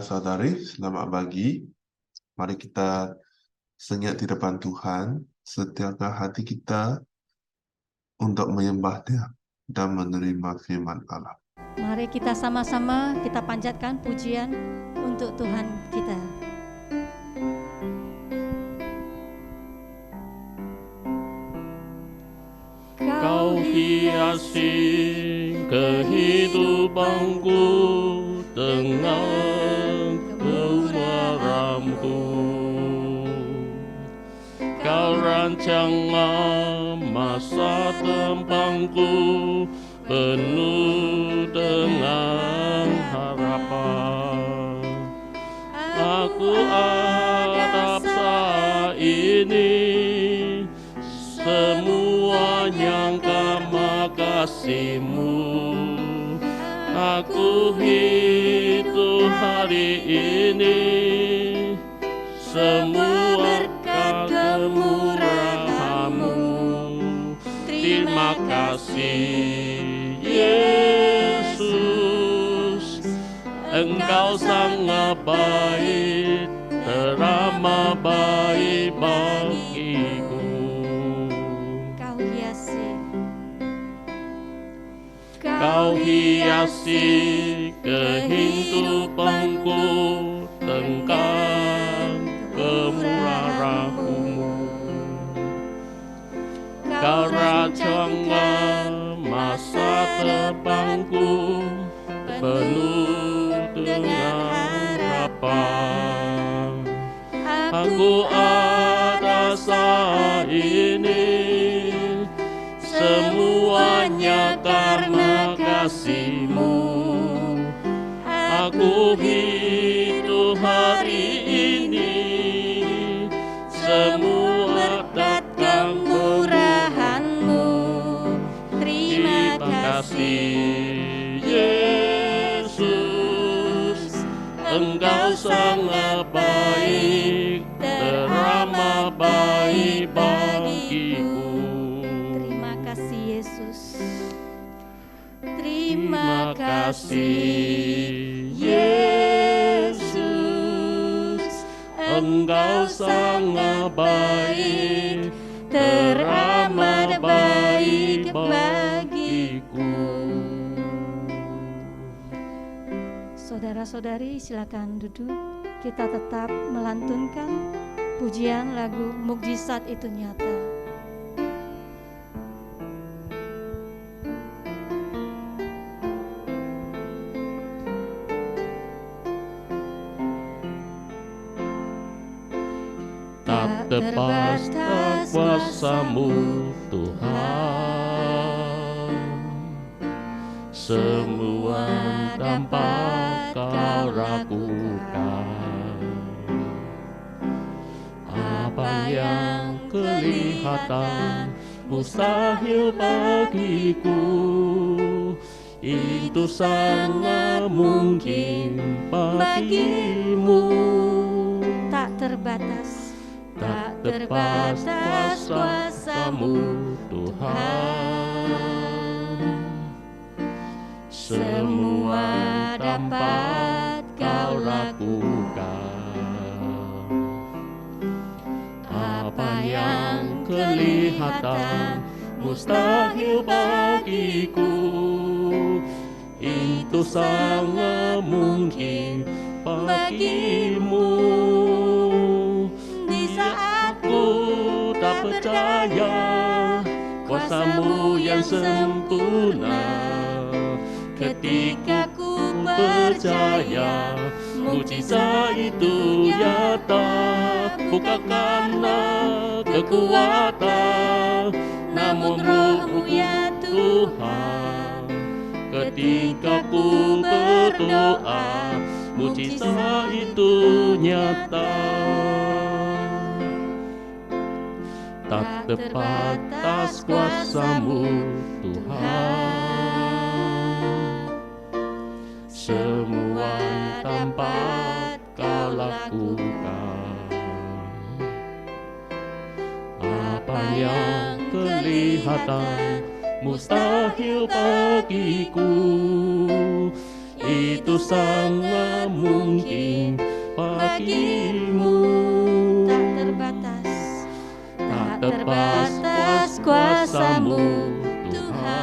Saudara-saudari, selamat pagi. Mari kita senyap di depan Tuhan, setiakan hati kita untuk menyembah Dia dan menerima firman Allah. Mari kita sama-sama kita panjatkan pujian untuk Tuhan kita. Kau hiasi kehidupanku dengan kemurahan-Mu. Kau rancang masa depanku penuh dengan harapan. Aku hadap saat ini semuanya karena kasih-Mu. Aku hidup hari ini semua berkat kemurahan-Mu. Terima kasih Yesus, Engkau sangat baik, teramat baik bagiku. Kau hiasi kehidupanku dengan kemurahan-Mu. Kau rancang masa depanku penuh dengan harapan. Aku ada saat ini semuanya karena kasih-Mu. Aku hidup hari ini semua berkat kemurahan-Mu. Terima kasih Yesus, Engkau sangat baik, teramat baik bagiku. Terima kasih Yesus, Engkau sangat baik, teramat baik bagiku. Saudara-saudari, silakan duduk. Kita tetap melantunkan pujian lagu Mukjizat Itu Nyata. Terbatas kuasa-Mu Tuhan, semua dapat Kau lakukan. Apa yang kelihatan mustahil bagiku, itu sangat mungkin bagi-Mu. Tak terbatas kuasa-Mu Tuhan, semua dapat Kau lakukan. Apa yang kelihatan mustahil bagiku, itu sangat mungkin bagi-Mu. Tak percaya kuasa-Mu yang sempurna, ketika ku percaya mukjizat itu nyata, bukan karena kekuatan, namun Roh-Mu ya Tuhan. Ketika ku berdoa, mukjizat itu nyata. Tak terbatas kuasa-Mu Tuhan, semua dapat Kau lakukan. Apa yang kelihatan mustahil bagiku, itu sangat mungkin bagimu. Tak terbatas kuasa-Mu Tuhan.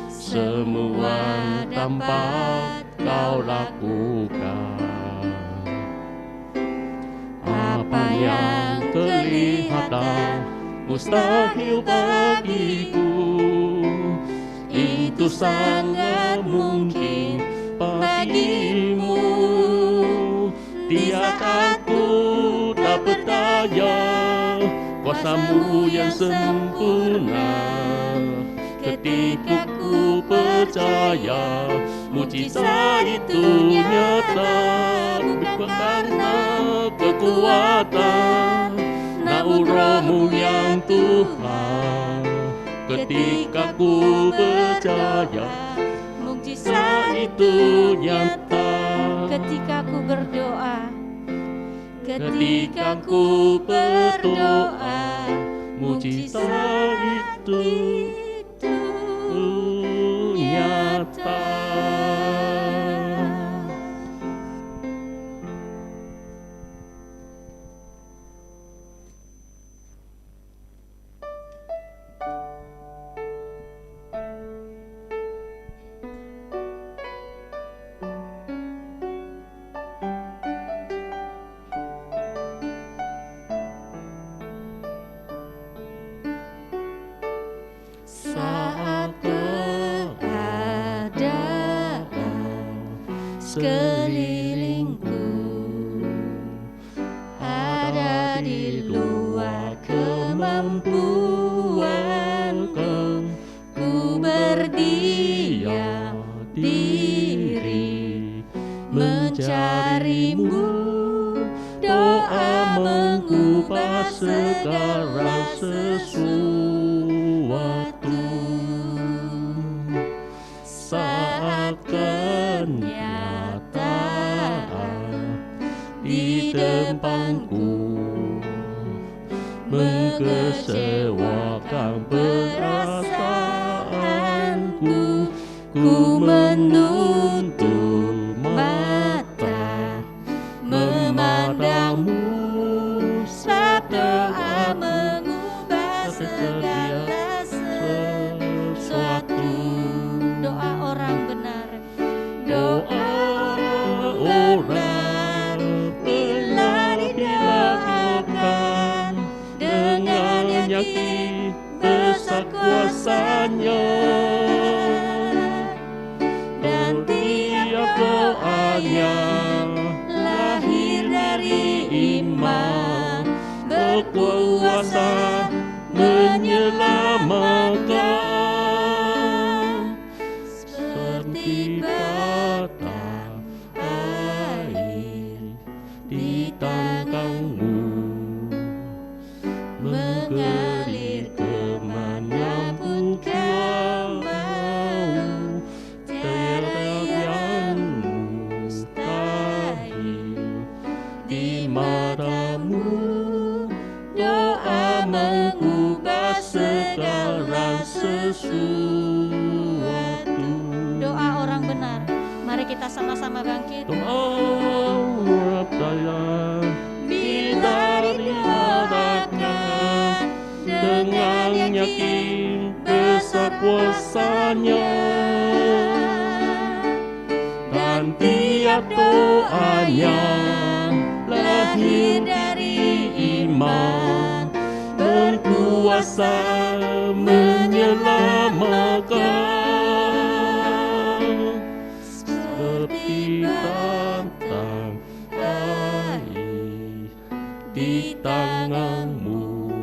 Semua dapat Kau lakukan. Apa yang kelihatan mustahil bagiku, itu sangat mungkin bagimu. Tiada aku tak berdaya, kuasa-Mu yang sempurna. Ketika ku percaya mujizat itu nyata, bukan karena kekuatan Roh-Mu yang Tuhan. Ketika ku percaya mujizat itu nyata. Ketika ku berdoa, Ketika ku berdoa, mujizat itu nyata. Saat keadaan sekelilingku ada di luar kemampuanku, ku berdiam diri mencari-Mu. Doa mengubah segala sesuatu. Saat kenyataan di depanku mengecewakan perasaanku, ku menutup mata memandang-Mu. Sebab doa mengubah segala sesuatu. doa orang benar. Doa orang bila didoakan dengan yakin besar kuasa-Nya, dan tiap doanya lahir dari iman, berkuasa menyelamatkan. Seperti batang air di tangan-Mu, mengalir kemanapun Kau mau. Tiada yang mustahil di mata-Mu. Doa mengubah segala sesuatu. Doa orang benar. Mari kita sama-sama bangkit. Doa percaya bila didoakan dengan yakin besar kuasa-Nya, dan tiap doanya lahir dari iman, berkuasa menyelamatkan. Seperti batang air di tangan-Mu,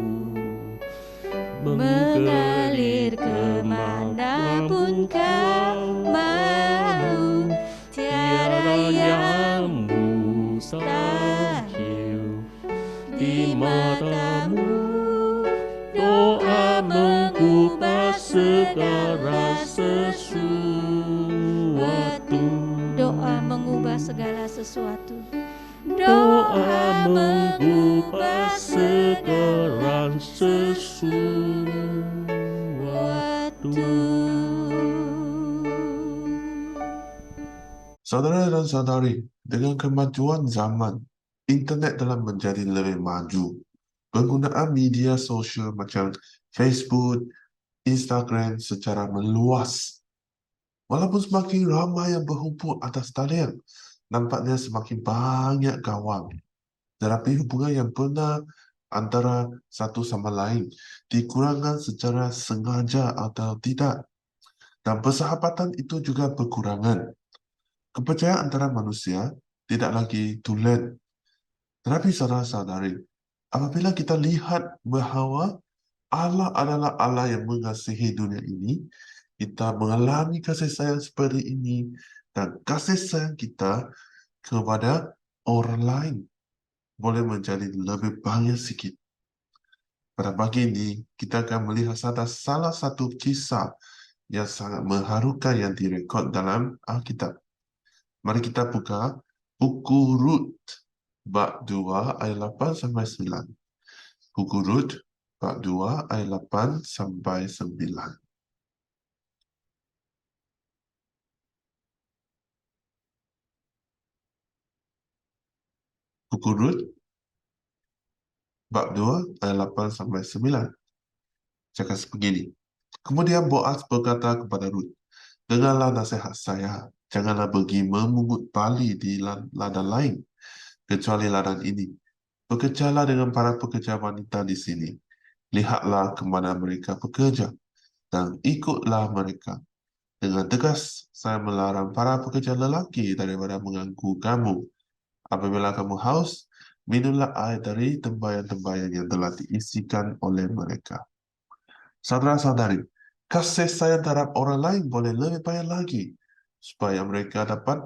mengalir kemanapun Kau mau. Tiada yang mustahil di mata-Mu. Doa mengubah segala sesuatu. Doa mengubah segala sesuatu. Doa mengubah segala sesuatu. Saudara dan saudari, dengan kemajuan zaman, internet telah menjadi lebih maju. Penggunaan media sosial macam Facebook, Instagram secara meluas. Walaupun semakin ramai yang berhubung atas talian, nampaknya semakin banyak gawang. Tetapi hubungan yang benar antara satu sama lain dikurangkan secara sengaja atau tidak. Dan persahabatan itu juga berkurangan. Kepercayaan antara manusia tidak lagi tulen. Tetapi saudara-saudari, apabila kita lihat bahawa Allah adalah Allah yang mengasihi dunia ini, kita mengalami kasih sayang seperti ini, dan kasih sayang kita kepada orang lain boleh menjadi lebih banyak sikit. Pada pagi ini, kita akan melihat salah satu kisah yang sangat mengharukan yang direkod dalam Alkitab. Mari kita buka buku Rut bab 2 ayat 8 sampai 9. Buku Rut bab 2 ayat 8 sampai 9. Buku Rut bab 2 ayat 8 sampai 9. Cakap sebegini. Kemudian Boaz berkata kepada Rut, "Dengarlah nasihat saya, janganlah pergi memungut bali di ladang lain, kecuali ladang ini. Bekerjalah dengan para pekerja wanita di sini. Lihatlah kemana mereka bekerja, dan ikutlah mereka. Dengan tegas saya melarang para pekerja lelaki daripada mengganggu kamu. Apabila kamu haus, minumlah air dari tembayan-tembayan yang telah diisikan oleh mereka." Saudara-saudari, kasih sayang terhadap orang lain boleh lebih banyak lagi, supaya mereka dapat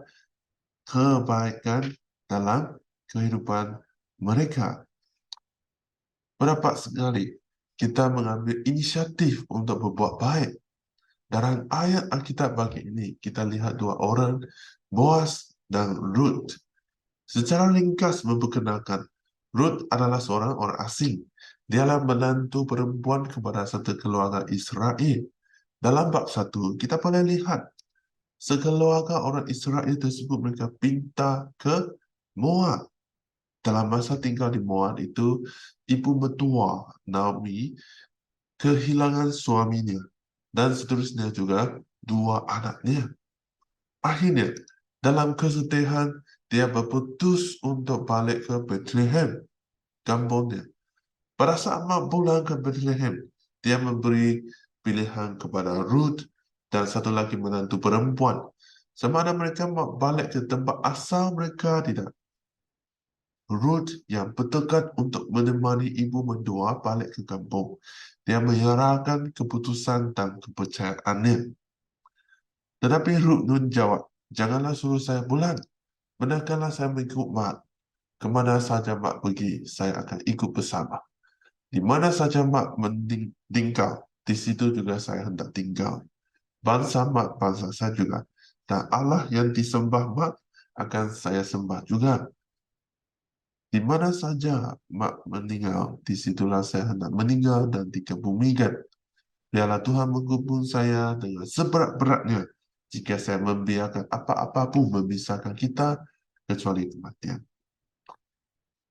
kebaikan dalam kehidupan mereka. Berapa sekali kita mengambil inisiatif untuk berbuat baik. Dalam ayat Alkitab pagi ini, kita lihat dua orang, Boaz dan Ruth. Secara ringkas memperkenalkan, Ruth adalah seorang orang asing. Dialah menantu perempuan kepada satu keluarga Israel. Dalam bab 1, kita boleh lihat sekeluarga orang Israel tersebut mereka pindah ke Moab. Dalam masa tinggal di Moab itu, ibu mertua Naomi kehilangan suaminya dan seterusnya juga dua anaknya. Akhirnya, dalam kesedihan, dia berputus untuk balik ke Bethlehem, kampungnya. Pada saat mak pulang ke Bethlehem, dia memberi pilihan kepada Ruth dan satu lagi menantu perempuan. Sama ada mereka mau balik ke tempat asal mereka tidak. Ruth yang bertekad untuk menemani ibu mertua balik ke kampung. Dia menyerahkan keputusan dan kepercayaannya. Tetapi Ruth menjawab, "Janganlah suruh saya pulang. Benarkanlah saya mengikut mak. Kemana saja mak pergi, saya akan ikut bersama. Di mana saja mak tinggal, di situ juga saya hendak tinggal. Bangsa mak, bangsa saya juga. Dan Allah yang disembah mak akan saya sembah juga. Di mana saja mak meninggal, di situlah saya hendak meninggal dan dikebumikan. Biarlah Tuhan menghukum saya dengan seberat-beratnya jika saya membiarkan apa-apa pun memisahkan kita kecuali kematian."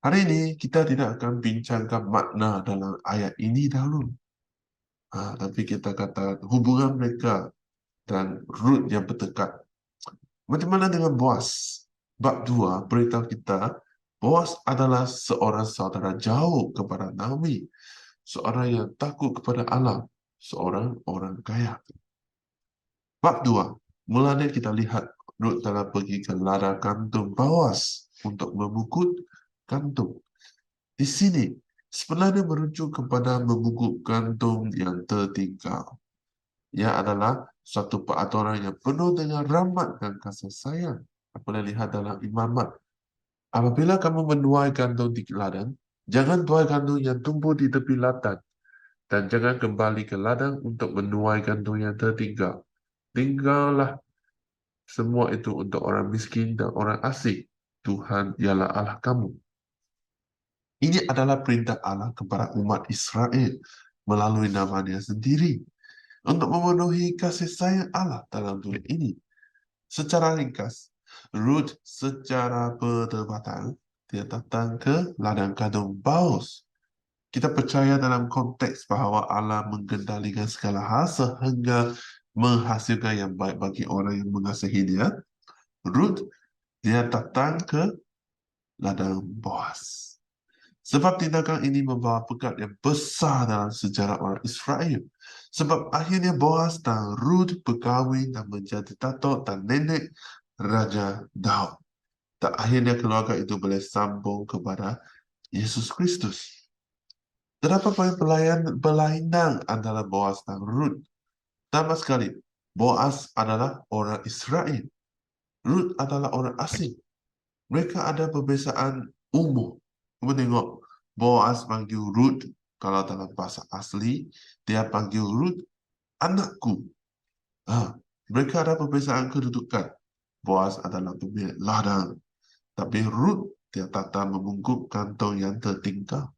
Hari ini kita tidak akan bincangkan makna dalam ayat ini dahulu. Tapi kita kata hubungan mereka dan Ruth yang bertekad. Macam mana dengan Boaz? Bab 2 beritahu kita Boaz adalah seorang saudara jauh kepada Naomi, seorang yang takut kepada Allah, seorang orang kaya. Bab 2, mulanya kita lihat Ruth telah pergi ke ladang kantung Boaz untuk memukul kantung. Di sini sebenarnya merujuk kepada memukul kantung yang tertinggal. Ia adalah suatu peraturan yang penuh dengan rahmat dan kasih sayang. Boleh lihat dalam Imamat. Apabila kamu menuai kantung di ladang, jangan tuai kantung yang tumbuh di tepi ladang, dan jangan kembali ke ladang untuk menuai kantung yang tertinggal. Tinggallah semua itu untuk orang miskin dan orang asing. Tuhan ialah Allah kamu. Ini adalah perintah Allah kepada umat Israel melalui namanya sendiri untuk memenuhi kasih sayang Allah dalam dunia ini. Secara ringkas, Ruth secara perdebatan, dia datang ke ladang kandung Boaz. Kita percaya dalam konteks bahwa Allah mengendalikan segala hal sehingga menghasilkan yang baik bagi orang yang mengasihi dia. Ruth, dia datang ke ladang Boaz. Sebab tindakan ini membawa berkat yang besar dalam sejarah orang Israel. Sebab akhirnya Boaz dan Ruth berkahwin dan menjadi datuk dan nenek Raja Daud. Dan akhirnya keluarga itu boleh sambung kepada Yesus Kristus. Terdapat banyak berlainan antara Boaz dan Ruth. Tambah sekali, Boaz adalah orang Israel. Ruth adalah orang asing. Mereka ada perbezaan umur. Kamu tengok, Boaz panggil Ruth, kalau dalam bahasa asli, dia panggil Ruth anakku. Mereka ada perbezaan kedudukan. Boaz adalah pemilik ladang. Tapi Ruth, dia tata membungkuk kantong yang tertinggal.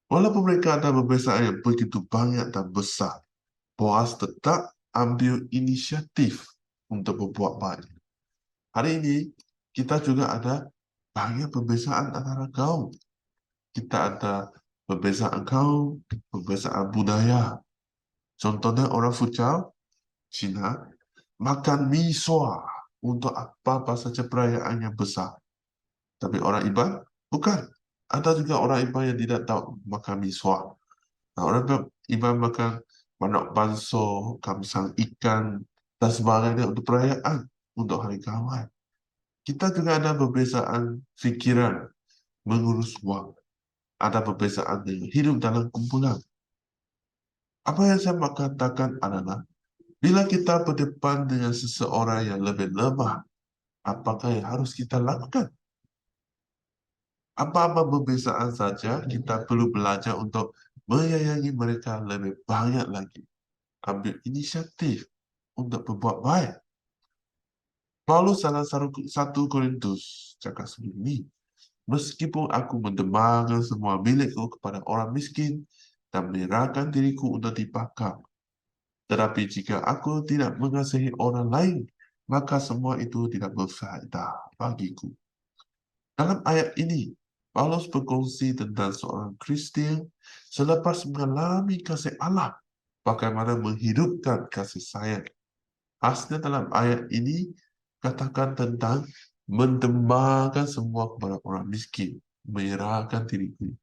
Walaupun mereka ada perbezaan yang begitu banyak dan besar, Boaz tetap ambil inisiatif untuk berbuat baik. Hari ini, kita juga ada banyak perbezaan antara kaum. Kita ada perbezaan kaum, perbezaan budaya. Contohnya orang Fujian, Cina, makan mie sua untuk apa saja perayaan yang besar. Tapi orang Iban, bukan. Ada juga orang Iban yang tidak tahu makan mie sua. Nah, orang Iban makan manok banso, kamsang ikan, dan sebagainya untuk perayaan, untuk hari kawan. Kita juga ada perbezaan fikiran, mengurus wang. Ada perbezaan dengan hidup dalam kumpulan. Apa yang saya mau katakan adalah, bila kita berdepan dengan seseorang yang lebih lemah, apakah yang harus kita lakukan? Apa-apa perbezaan saja, kita perlu belajar untuk menyayangi mereka lebih banyak lagi. Ambil inisiatif untuk berbuat baik. Paulus dalam 1 Korintus cakap begini, meskipun aku mendebarkan semua milikku kepada orang miskin dan menyerahkan diriku untuk dibakar, tetapi jika aku tidak mengasihi orang lain, maka semua itu tidak berfaedah bagiku. Dalam ayat ini, Paulus berkongsi tentang seorang Kristian selepas mengalami kasih Allah, bagaimana menghidupkan kasih sayang. Khasnya dalam ayat ini, katakan tentang mendebarkan semua kepada orang miskin, menyerahkan diriku.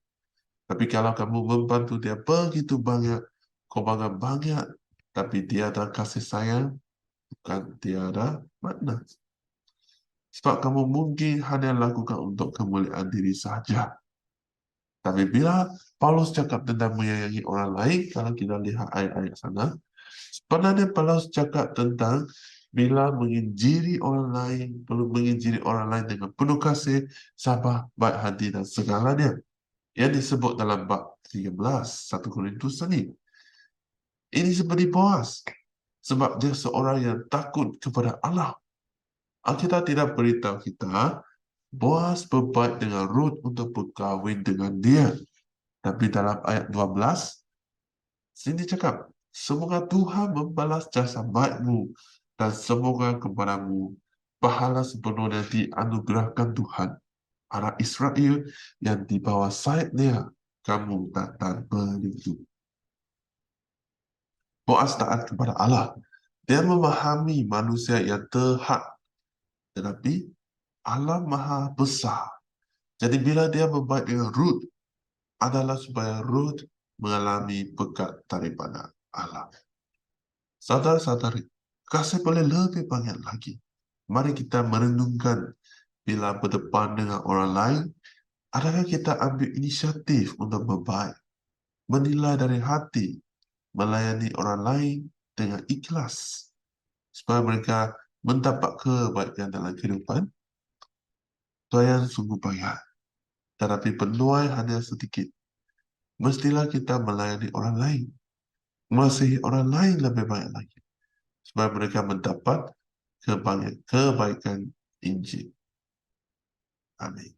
Tapi kalau kamu membantu dia begitu banyak, keuangan banyak, tapi tiada kasih sayang, bukan tiada makna. Sebab kamu mungkin hanya lakukan untuk kemuliaan diri saja. Tapi bila Paulus cakap tentang menyayangi orang lain, kalau kita lihat ayat-ayat sana, sebenarnya Paulus cakap tentang bila menginjili orang lain, perlu menginjili orang lain dengan penuh kasih, sabar, baik hati dan segalanya. Yang disebut dalam bab 13, 1 Korintus ini. Ini seperti Boaz, sebab dia seorang yang takut kepada Allah. Alkitab tidak beritahu kita, Boaz berbaik dengan Ruth untuk berkahwin dengan dia. Tapi dalam ayat 12, sini cakap, semoga Tuhan membalas jasa baikmu dan semoga kepadamu pahala sepenuhnya dianugerahkan Tuhan. Anak Israel yang di bawah sayapnya kamu takkan berlindung. Boaz taat kepada Allah. Dia memahami manusia yang terhad. Tetapi Allah Maha Besar. Jadi bila dia berbaik dengan Ruth, adalah supaya Ruth mengalami berkat daripada Allah. Saudara-saudari, kasih boleh lebih banyak lagi. Mari kita merenungkan bila berdepan dengan orang lain, adakah kita ambil inisiatif untuk berbaik, menilai dari hati, melayani orang lain dengan ikhlas, supaya mereka mendapat kebaikan dalam kehidupan. Tuhan sungguh banyak, tetapi penuai hanya sedikit. Mestilah kita melayani orang lain, mengasihi orang lain lebih banyak lagi, supaya mereka mendapat kebaikan Injil. Amin.